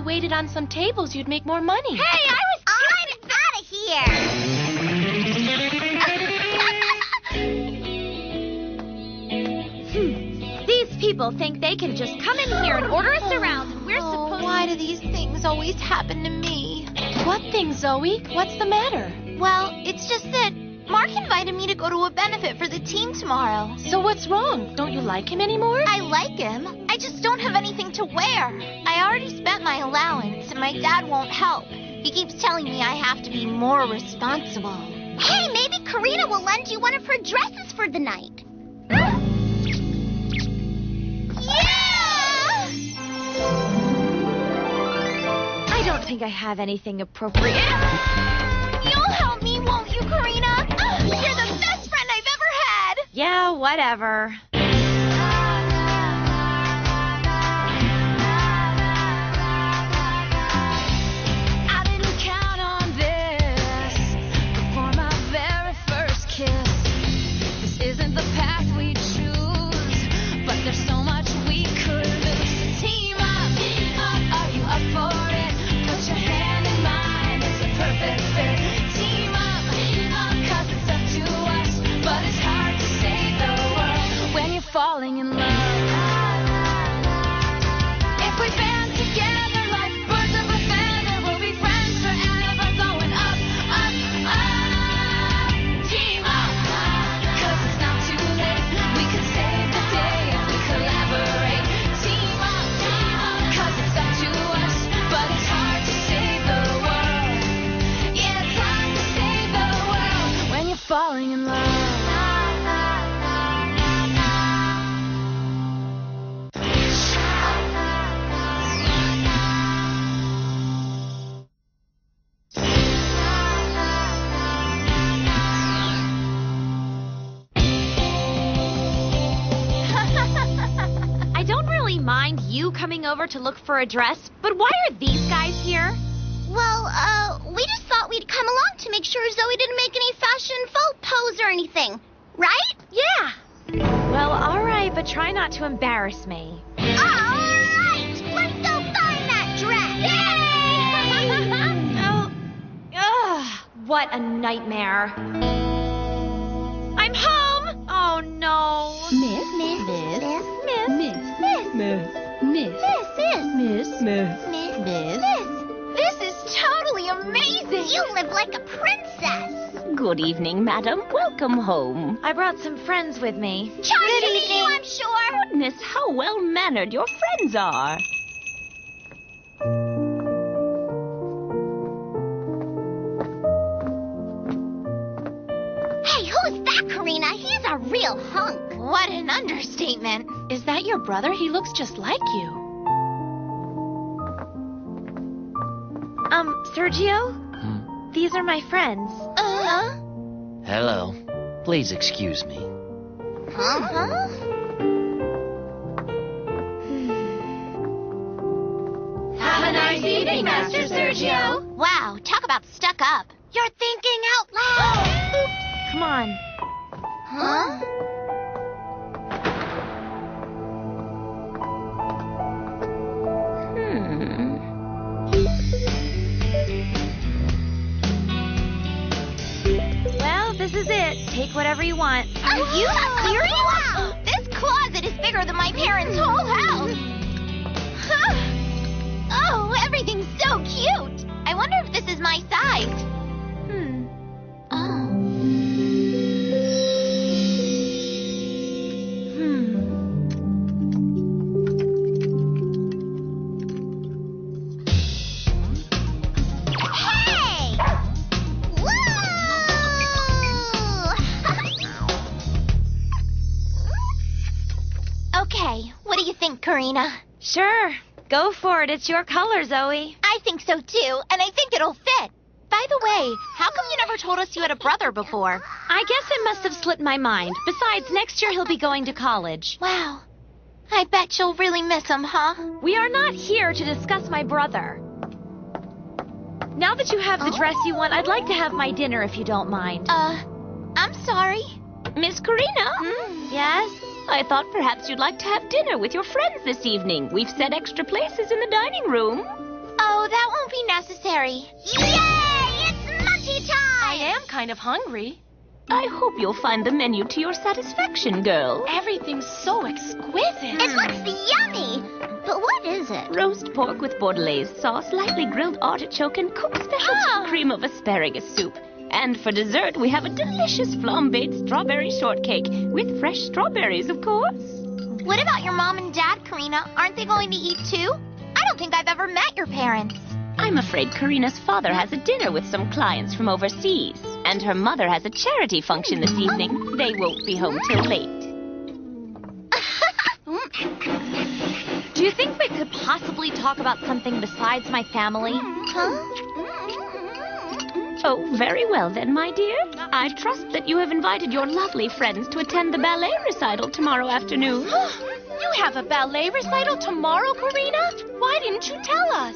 you waited on some tables, you'd make more money. Hey, I was trying out of here. These people think they can just come in here and order us around, and we're supposed... Why do these things always happen to me? What thing, Zoe? What's the matter? Well, it's just that Mark invited me to go to a benefit for the team tomorrow. So what's wrong? Don't you like him anymore? I like him. I just don't have anything to wear. I already spent my allowance, and my dad won't help. He keeps telling me I have to be more responsible. Hey, maybe Karina will lend you one of her dresses for the night. Yeah! I don't think I have anything appropriate. You'll help me, won't you, Karina? You're the best friend I've ever had. Yeah, whatever. I didn't count on this before my very first kiss. This isn't the path we choose, but there's so much we could lose. Team up, are you up for it? Put your hand in mine, it's a perfect fit. Team up, 'cause it's up to us, but it's hard to save the world when you're falling in love. If we band together like birds of a feather, we'll be friends forever, going up, up, up. Team up, 'cause it's not too late. We could save the day if we collaborate. Team up, 'cause it's up to us, but it's hard to save the world. Yeah, it's hard to save the world when you're falling in love. I don't really mind you coming over to look for a dress, but why are these guys here? Well, we just thought we'd come along to make sure Zoe didn't make any fashion faux pose or anything. Right? Yeah. Well, all right, but try not to embarrass me. All right! Let's go find that dress! Ugh, what a nightmare. I'm home! Oh, no. Miss. This is totally amazing. You live like a princess. Good evening, madam. Welcome home. I brought some friends with me. Charmed to meet you, I'm sure. Goodness, how well-mannered your friends are. Hey, who's that, Karina? He's a real hunk. What an understatement. Is that your brother? He looks just like you. Sergio? These are my friends. Hello. Please excuse me. Have a nice evening, Master Sergio. Wow, talk about stuck up. You're thinking out loud. Come on. Huh? Well, this is it. Take whatever you want. Are you serious? Wow. This closet is bigger than my parents' whole house. Oh, everything's so cute. I wonder if this is my size. Hey! Whoa! Okay, what do you think, Karina? Sure. Go for it. It's your color, Zoe. I think so too, and I think it'll fit. By the way, how come you never told us you had a brother before? I guess it must have slipped my mind. Besides, next year he'll be going to college. Wow. I bet you'll really miss him, huh? We are not here to discuss my brother. Now that you have the dress you want, I'd like to have my dinner if you don't mind. I'm sorry. Miss Karina? Yes? I thought perhaps you'd like to have dinner with your friends this evening. We've set extra places in the dining room. that won't be necessary. Yay! It's munchie time! I am kind of hungry. I hope you'll find the menu to your satisfaction, girl. Everything's so exquisite. It looks yummy. But what is it? Roast pork with bordelaise sauce, lightly grilled artichoke, and cooked specialty cream of asparagus soup. And for dessert, we have a delicious flambéed strawberry shortcake with fresh strawberries, of course. What about your mom and dad, Karina? Aren't they going to eat too? I don't think I've ever met your parents. I'm afraid Karina's father has a dinner with some clients from overseas, and her mother has a charity function this evening. They won't be home till late. Do you think we could possibly talk about something besides my family? Oh, very well then, my dear. I trust that you have invited your lovely friends to attend the ballet recital tomorrow afternoon. You have a ballet recital tomorrow, Karina? Why didn't you tell us?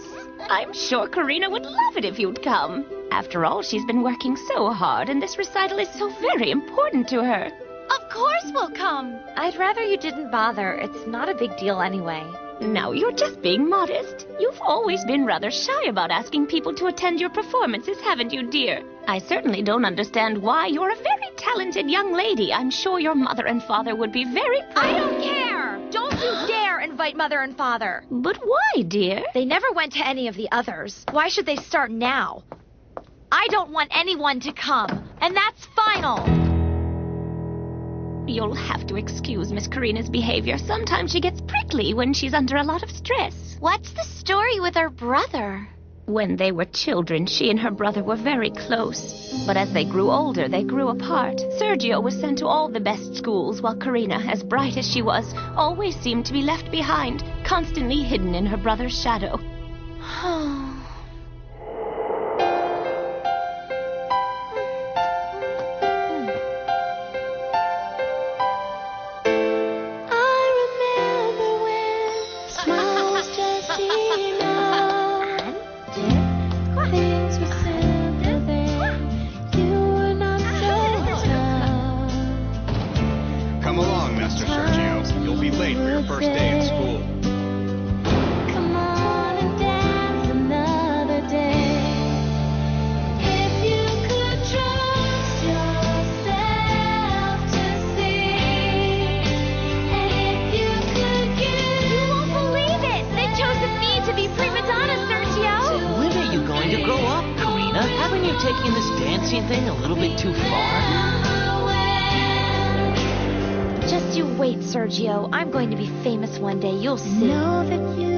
I'm sure Karina would love it if you'd come. After all, she's been working so hard, and this recital is so very important to her. Of course we'll come. I'd rather you didn't bother. It's not a big deal anyway. Now, you're just being modest. You've always been rather shy about asking people to attend your performances, haven't you, dear? I certainly don't understand why. You're a very talented young lady. I'm sure your mother and father would be very proud. I don't care! Don't you dare invite Mother and Father. But why, dear? They never went to any of the others. Why should they start now? I don't want anyone to come, and that's final. You'll have to excuse Miss Karina's behavior. Sometimes she gets prickly when she's under a lot of stress. What's the story with her brother? When they were children, she and her brother were very close. But as they grew older, they grew apart. Sergio was sent to all the best schools, while Karina, as bright as she was, always seemed to be left behind, constantly hidden in her brother's shadow. Come along, Master Sergio. You'll be late for your first day at school. Come on and dance another day. If you could trust yourself to see, and if you could give, You won't believe it! They've chosen me to be prima donna, Sergio! When are you going to grow up, Karina? Haven't you taken this dancing thing a little bit too far? Just you wait, Sergio. I'm going to be famous one day. You'll see. know that you